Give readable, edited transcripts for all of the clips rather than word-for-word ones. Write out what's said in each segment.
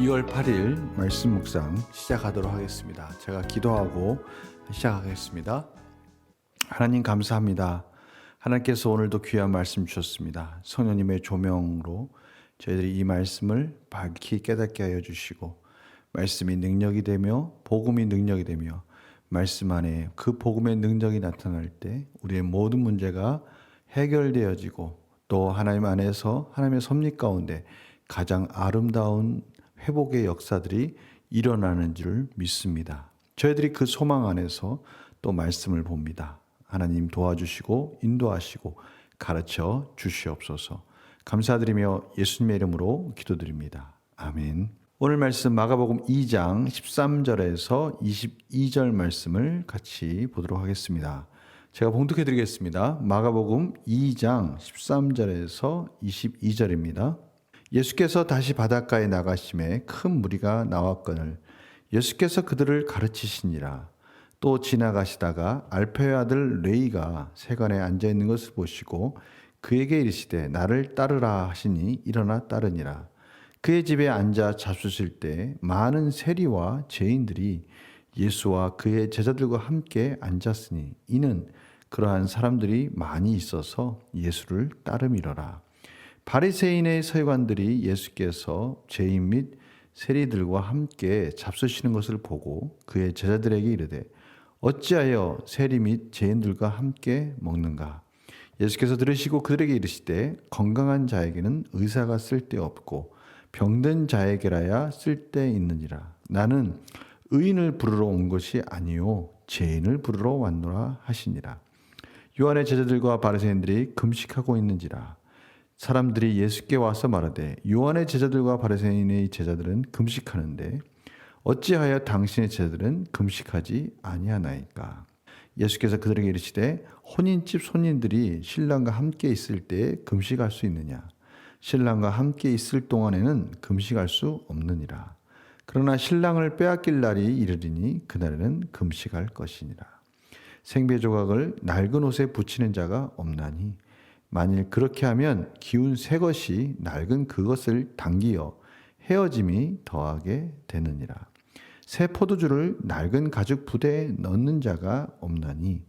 2월 8일 말씀 묵상 시작하도록 하겠습니다. 제가 기도하고 시작하겠습니다. 하나님 감사합니다. 하나님께서 오늘도 귀한 말씀 주셨습니다. 성령님의 조명으로 저희들이 이 말씀을 밝히 깨닫게 하여 주시고 말씀이 능력이 되며 복음이 능력이 되며 말씀 안에 그 복음의 능력이 나타날 때 우리의 모든 문제가 해결되어지고 또 하나님 안에서 하나님의 섭리 가운데 가장 아름다운 회복의 역사들이 일어나는 줄 믿습니다. 저희들이 그 소망 안에서 또 말씀을 봅니다. 하나님 도와주시고 인도하시고 가르쳐 주시옵소서. 감사드리며 예수님의 이름으로 기도드립니다. 아멘. 오늘 말씀 마가복음 2장 13절에서 22절 말씀을 같이 보도록 하겠습니다. 제가 봉독해 드리겠습니다. 마가복음 2장 13절에서 22절입니다. 예수께서 다시 바닷가에 나가심에 큰 무리가 나왔거늘 예수께서 그들을 가르치시니라. 또 지나가시다가 알페의 아들 레이가 세관에 앉아 있는 것을 보시고 그에게 이르시되 나를 따르라 하시니 일어나 따르니라. 그의 집에 앉아 잡수실 때 많은 세리와 죄인들이 예수와 그의 제자들과 함께 앉았으니 이는 그러한 사람들이 많이 있어서 예수를 따름이러라. 바리새인의 서기관들이 예수께서 죄인 및 세리들과 함께 잡수시는 것을 보고 그의 제자들에게 이르되 어찌하여 세리 및 죄인들과 함께 먹는가? 예수께서 들으시고 그들에게 이르시되 건강한 자에게는 의사가 쓸데없고 병든 자에게라야 쓸데있느니라. 나는 의인을 부르러 온 것이 아니요 죄인을 부르러 왔노라 하시니라. 요한의 제자들과 바리새인들이 금식하고 있는지라. 사람들이 예수께 와서 말하되 요한의 제자들과 바리새인의 제자들은 금식하는데 어찌하여 당신의 제자들은 금식하지 아니하나이까? 예수께서 그들에게 이르시되 혼인집 손님들이 신랑과 함께 있을 때 금식할 수 있느냐? 신랑과 함께 있을 동안에는 금식할 수 없느니라. 그러나 신랑을 빼앗길 날이 이르리니 그날에는 금식할 것이니라. 생배 조각을 낡은 옷에 붙이는 자가 없나니 만일 그렇게 하면 기운 새 것이 낡은 그것을 당기어 헤어짐이 더하게 되느니라. 새 포도주를 낡은 가죽 부대에 넣는 자가 없나니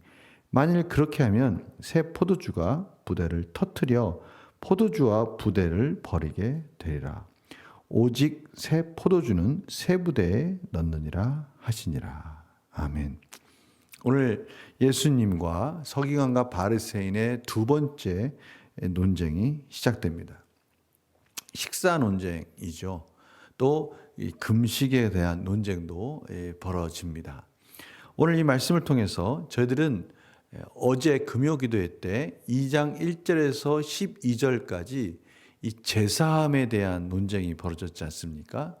만일 그렇게 하면 새 포도주가 부대를 터뜨려 포도주와 부대를 버리게 되리라. 오직 새 포도주는 새 부대에 넣느니라 하시니라. 아멘. 오늘 예수님과 서기관과 바리새인의 두 번째 논쟁이 시작됩니다. 식사 논쟁이죠. 또 이 금식에 대한 논쟁도 벌어집니다. 오늘 이 말씀을 통해서 저희들은 어제 금요기도회 때 2장 1절에서 12절까지 이 제사함에 대한 논쟁이 벌어졌지 않습니까?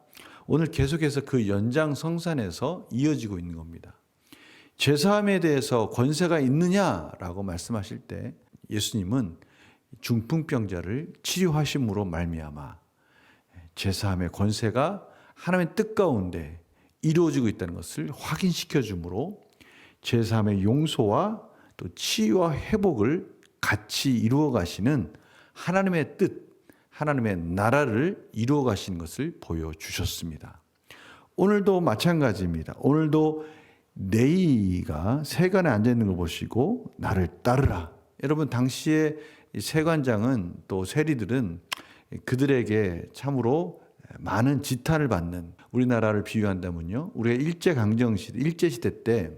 오늘 계속해서 그 연장성산에서 이어지고 있는 겁니다. 제사함에 대해서 권세가 있느냐라고 말씀하실 때 예수님은 중풍병자를 치료하심으로 말미암아 제사함의 권세가 하나님의 뜻 가운데 이루어지고 있다는 것을 확인시켜 주므로 제사함의 용서와 또 치유와 회복을 같이 이루어 가시는 하나님의 뜻, 하나님의 나라를 이루어 가시는 것을 보여주셨습니다. 오늘도 마찬가지입니다. 오늘도 레이가 세관에 앉아 있는 걸 보시고 나를 따르라. 여러분 당시에 세관장은 또 세리들은 그들에게 참으로 많은 지탄을 받는, 우리나라를 비유한다면요, 우리가 일제시대 때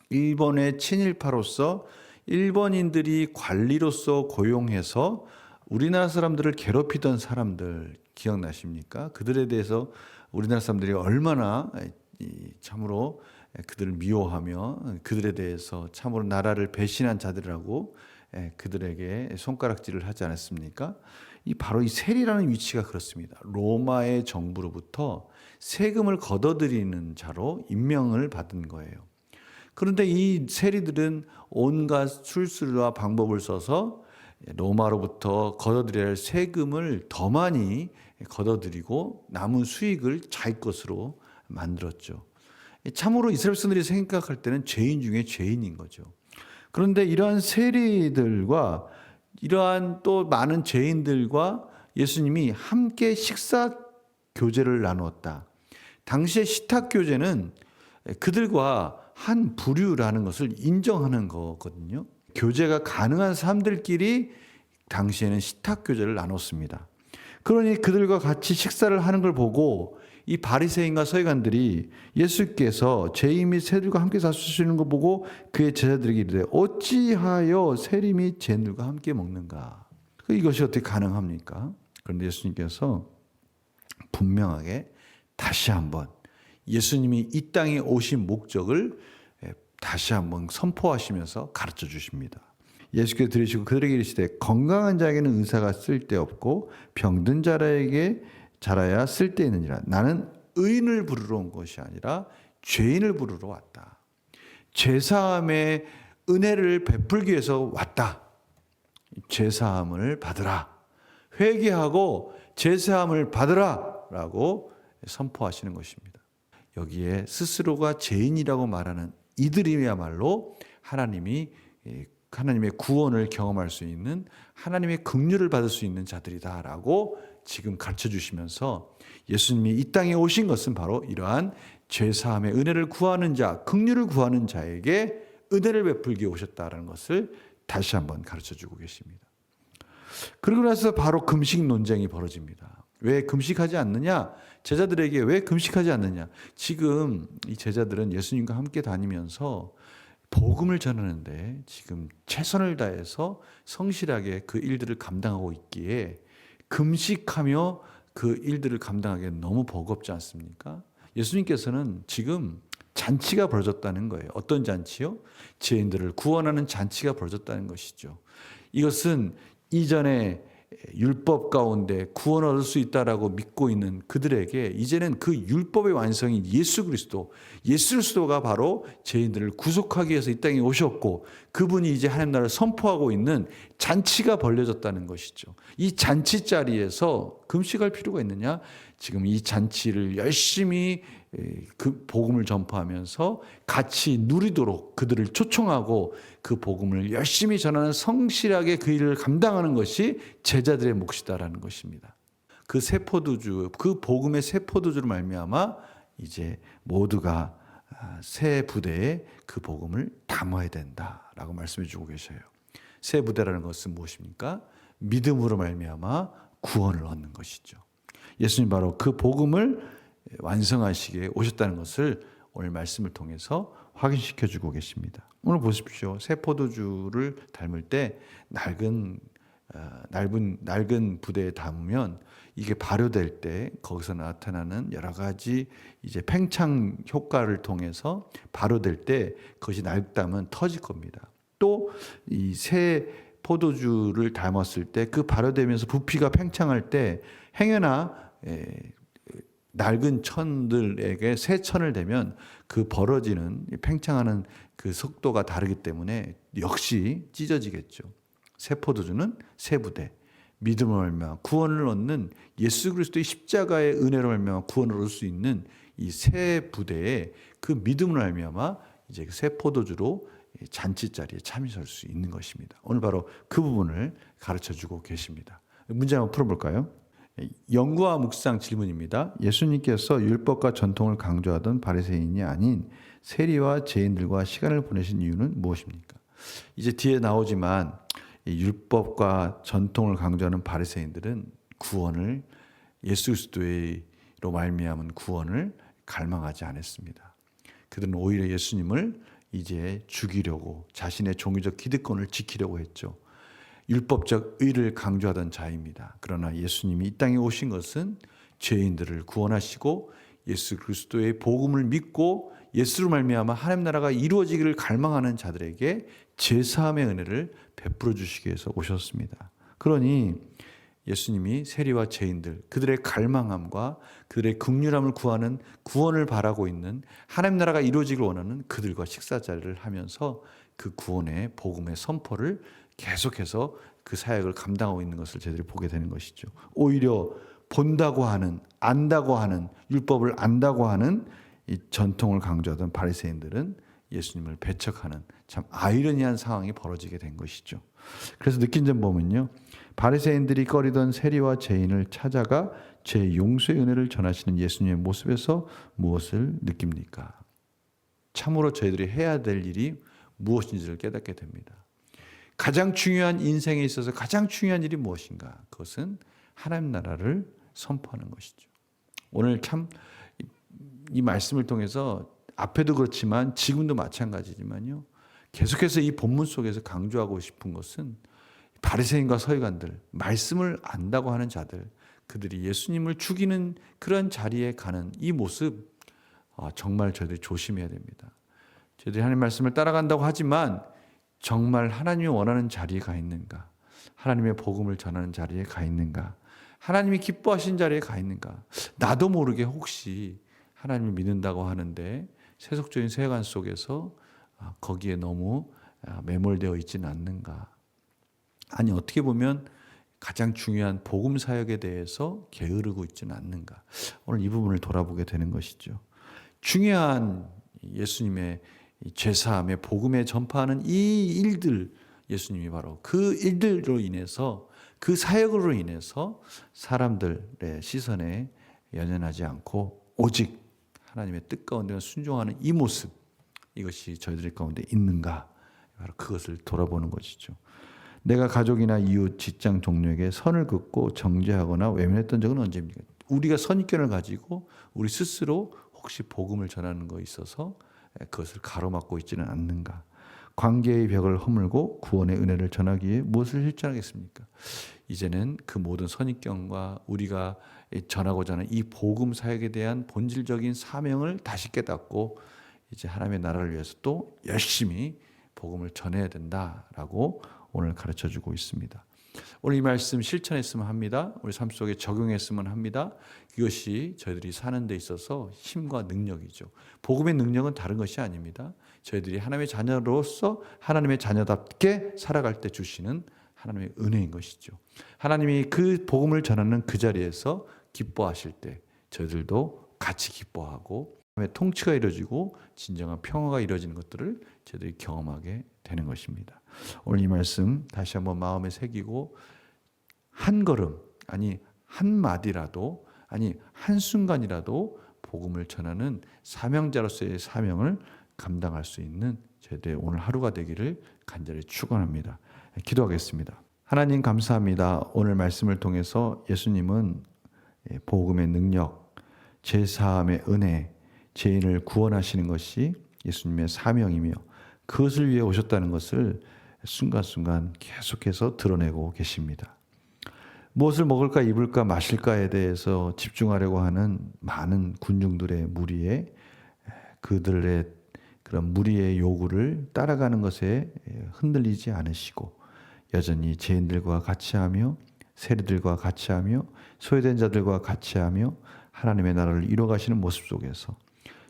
일본의 친일파로서 일본인들이 관리로서 고용해서 우리나라 사람들을 괴롭히던 사람들 기억나십니까? 그들에 대해서 우리나라 사람들이 얼마나 참으로 그들을 미워하며 그들에 대해서 참으로 나라를 배신한 자들이라고 그들에게 손가락질을 하지 않았습니까? 바로 이 세리라는 위치가 그렇습니다. 로마의 정부로부터 세금을 걷어들이는 자로 임명을 받은 거예요. 그런데 이 세리들은 온갖 술수와 방법을 써서 로마로부터 걷어들여야 할 세금을 더 많이 걷어들이고 남은 수익을 자기 것으로 만들었죠. 참으로 이스라엘 사람들이 생각할 때는 죄인 중에 죄인인 거죠. 그런데 이러한 세리들과 이러한 또 많은 죄인들과 예수님이 함께 식사 교제를 나누었다. 당시의 식탁 교제는 그들과 한 부류라는 것을 인정하는 거거든요. 교제가 가능한 사람들끼리 당시에는 식탁 교제를 나눴습니다. 그러니 그들과 같이 식사를 하는 걸 보고 이 바리새인과 서기관들이 예수께서 죄인 및 세리들과 함께 다투시는 거 보고 그의 제자들에게 이르되 어찌하여 세리 및 죄인들과 함께 먹는가? 이것이 어떻게 가능합니까? 그런데 예수님께서 분명하게 다시 한번 예수님이 이 땅에 오신 목적을 다시 한번 선포하시면서 가르쳐 주십니다. 예수께서 들으시고 그들에게 이르시되 건강한 자에게는 의사가 쓸데없고 병든 자라에게 자라야 쓸데있느니라. 나는 의인을 부르러 온 것이 아니라 죄인을 부르러 왔다. 죄사함의 은혜를 베풀기 위해서 왔다. 죄사함을 받으라. 회개하고 죄사함을 받으라 라고 선포하시는 것입니다. 여기에 스스로가 죄인이라고 말하는 이들이야말로 하나님의 구원을 경험할 수 있는 하나님의 긍휼을 받을 수 있는 자들이다라고 지금 가르쳐 주시면서 예수님이 이 땅에 오신 것은 바로 이러한 죄사함의 은혜를 구하는 자, 긍휼을 구하는 자에게 은혜를 베풀기 오셨다라는 것을 다시 한번 가르쳐 주고 계십니다. 그러고 나서 바로 금식 논쟁이 벌어집니다. 왜 금식하지 않느냐? 제자들에게 왜 금식하지 않느냐? 지금 이 제자들은 예수님과 함께 다니면서 복음을 전하는데 지금 최선을 다해서 성실하게 그 일들을 감당하고 있기에 금식하며 그 일들을 감당하기엔 너무 버겁지 않습니까? 예수님께서는 지금 잔치가 벌어졌다는 거예요. 어떤 잔치요? 죄인들을 구원하는 잔치가 벌어졌다는 것이죠. 이것은 이전에 율법 가운데 구원을 얻을 수 있다라고 믿고 있는 그들에게 이제는 그 율법의 완성인 예수 그리스도가 바로 죄인들을 구속하기 위해서 이 땅에 오셨고 그분이 이제 하나님 나라를 선포하고 있는 잔치가 벌려졌다는 것이죠. 이 잔치 자리에서 금식할 필요가 있느냐? 지금 이 잔치를 열심히 그 복음을 전파하면서 같이 누리도록 그들을 초청하고 그 복음을 열심히 전하는 성실하게 그 일을 감당하는 것이 제자들의 몫이다라는 것입니다. 그 새 포도주, 그 복음의 새 포도주로 말미암아 이제 모두가 새 부대에 그 복음을 담아야 된다라고 말씀해 주고 계셔요. 새 부대라는 것은 무엇입니까? 믿음으로 말미암아 구원을 얻는 것이죠. 예수님 바로 그 복음을 완성하시기에 오셨다는 것을 오늘 말씀을 통해서 확인시켜 주고 계십니다. 오늘 보십시오. 새 포도주를 담을 때 낡은 부대에 담으면 이게 발효될 때 거기서 나타나는 여러 가지 이제 팽창 효과를 통해서 발효될 때 그것이 낡다면 터질 겁니다. 또 이 새 포도주를 담았을 때 그 발효되면서 부피가 팽창할 때 행여나 낡은 천들에게 새 천을 대면 그 벌어지는 팽창하는 그 속도가 다르기 때문에 역시 찢어지겠죠. 새 포도주는 새 부대, 믿음을 말미암아 구원을 얻는 예수 그리스도의 십자가의 은혜로 말미암아 구원을 얻을 수 있는 이 새 부대에 그 믿음을 말미암아 이제 새 포도주로 잔치 자리에 참여할 수 있는 것입니다. 오늘 바로 그 부분을 가르쳐 주고 계십니다. 문제 한번 풀어볼까요? 연구와 묵상 질문입니다. 예수님께서 율법과 전통을 강조하던 바리새인이 아닌 세리와 죄인들과 시간을 보내신 이유는 무엇입니까? 이제 뒤에 나오지만 율법과 전통을 강조하는 바리새인들은 구원을 예수 그리스도로 말미암은 구원을 갈망하지 않았습니다. 그들은 오히려 예수님을 이제 죽이려고 자신의 종교적 기득권을 지키려고 했죠. 율법적 의를 강조하던 자입니다. 그러나 예수님이 이 땅에 오신 것은 죄인들을 구원하시고 예수 그리스도의 복음을 믿고 예수로 말미암아 하나님 나라가 이루어지기를 갈망하는 자들에게 제사함의 은혜를 베풀어 주시기 위해서 오셨습니다. 그러니 예수님이 세리와 죄인들, 그들의 갈망함과 그들의 긍휼함을 구하는 구원을 바라고 있는 하나님 나라가 이루어지기를 원하는 그들과 식사 자리를 하면서 그 구원의 복음의 선포를 계속해서 그 사역을 감당하고 있는 것을 저희들이 보게 되는 것이죠. 오히려 본다고 하는, 안다고 하는, 율법을 안다고 하는 이 전통을 강조하던 바리새인들은 예수님을 배척하는 참 아이러니한 상황이 벌어지게 된 것이죠. 그래서 느낀 점 보면요, 바리새인들이 꺼리던 세리와 죄인을 찾아가 죄 용서의 은혜를 전하시는 예수님의 모습에서 무엇을 느낍니까? 참으로 저희들이 해야 될 일이 무엇인지를 깨닫게 됩니다. 가장 중요한 인생에 있어서 가장 중요한 일이 무엇인가? 그것은 하나님 나라를 선포하는 것이죠. 오늘 참 이 말씀을 통해서 앞에도 그렇지만 지금도 마찬가지지만요. 계속해서 이 본문 속에서 강조하고 싶은 것은 바리새인과 서기관들, 말씀을 안다고 하는 자들, 그들이 예수님을 죽이는 그런 자리에 가는 이 모습, 정말 저희들이 조심해야 됩니다. 저희들이 하나님 말씀을 따라간다고 하지만 정말 하나님이 원하는 자리에 가 있는가? 하나님의 복음을 전하는 자리에 가 있는가? 하나님이 기뻐하신 자리에 가 있는가? 나도 모르게 혹시 하나님을 믿는다고 하는데 세속적인 세계관 속에서 거기에 너무 매몰되어 있지는 않는가? 아니 어떻게 보면 가장 중요한 복음 사역에 대해서 게으르고 있지는 않는가? 오늘 이 부분을 돌아보게 되는 것이죠. 중요한 예수님의 죄사함의 복음에 전파하는 이 일들, 예수님이 바로 그 일들로 인해서 그 사역으로 인해서 사람들의 시선에 연연하지 않고 오직 하나님의 뜻 가운데 순종하는 이 모습, 이것이 저희들 가운데 있는가? 바로 그것을 돌아보는 것이죠. 내가 가족이나 이웃, 직장 동료에게 선을 긋고 정죄하거나 외면했던 적은 언제입니까? 우리가 선입견을 가지고 우리 스스로 혹시 복음을 전하는 것에 있어서 그것을 가로막고 있지는 않는가? 관계의 벽을 허물고 구원의 은혜를 전하기 위해 무엇을 실천하겠습니까? 이제는 그 모든 선입견과 우리가 전하고자 하는 이 복음 사역에 대한 본질적인 사명을 다시 깨닫고 이제 하나님의 나라를 위해서 또 열심히 복음을 전해야 된다라고 오늘 가르쳐주고 있습니다. 오늘 이 말씀 실천했으면 합니다. 우리 삶 속에 적용했으면 합니다. 이것이 저희들이 사는 데 있어서 힘과 능력이죠. 복음의 능력은 다른 것이 아닙니다. 저희들이 하나님의 자녀로서 하나님의 자녀답게 살아갈 때 주시는 하나님의 은혜인 것이죠. 하나님이 그 복음을 전하는 그 자리에서 기뻐하실 때 저희들도 같이 기뻐하고 하나님의 통치가 이루어지고 진정한 평화가 이루어지는 것들을 저희들이 경험하게 되는 것입니다. 오늘 이 말씀 다시 한번 마음에 새기고 한 걸음, 아니 한 마디라도, 아니 한순간이라도 복음을 전하는 사명자로서의 사명을 감당할 수 있는 저희들의 오늘 하루가 되기를 간절히 축원합니다. 기도하겠습니다. 하나님 감사합니다. 오늘 말씀을 통해서 예수님은 복음의 능력, 죄사함의 은혜, 죄인을 구원하시는 것이 예수님의 사명이며 그것을 위해 오셨다는 것을 순간순간 계속해서 드러내고 계십니다. 무엇을 먹을까 입을까 마실까에 대해서 집중하려고 하는 많은 군중들의 무리에 그들의 그런 무리의 요구를 따라가는 것에 흔들리지 않으시고 여전히 죄인들과 같이하며 세리들과 같이하며 소외된 자들과 같이하며 하나님의 나라를 이뤄가시는 모습 속에서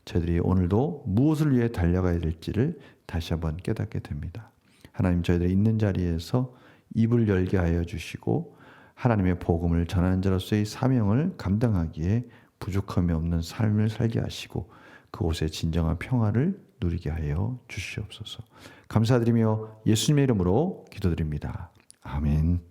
저희들이 오늘도 무엇을 위해 달려가야 될지를 다시 한번 깨닫게 됩니다. 하나님 저희들이 있는 자리에서 입을 열게 하여 주시고 하나님의 복음을 전하는 자로서의 사명을 감당하기에 부족함이 없는 삶을 살게 하시고 그곳에 진정한 평화를 누리게 하여 주시옵소서. 감사드리며 예수님의 이름으로 기도드립니다. 아멘.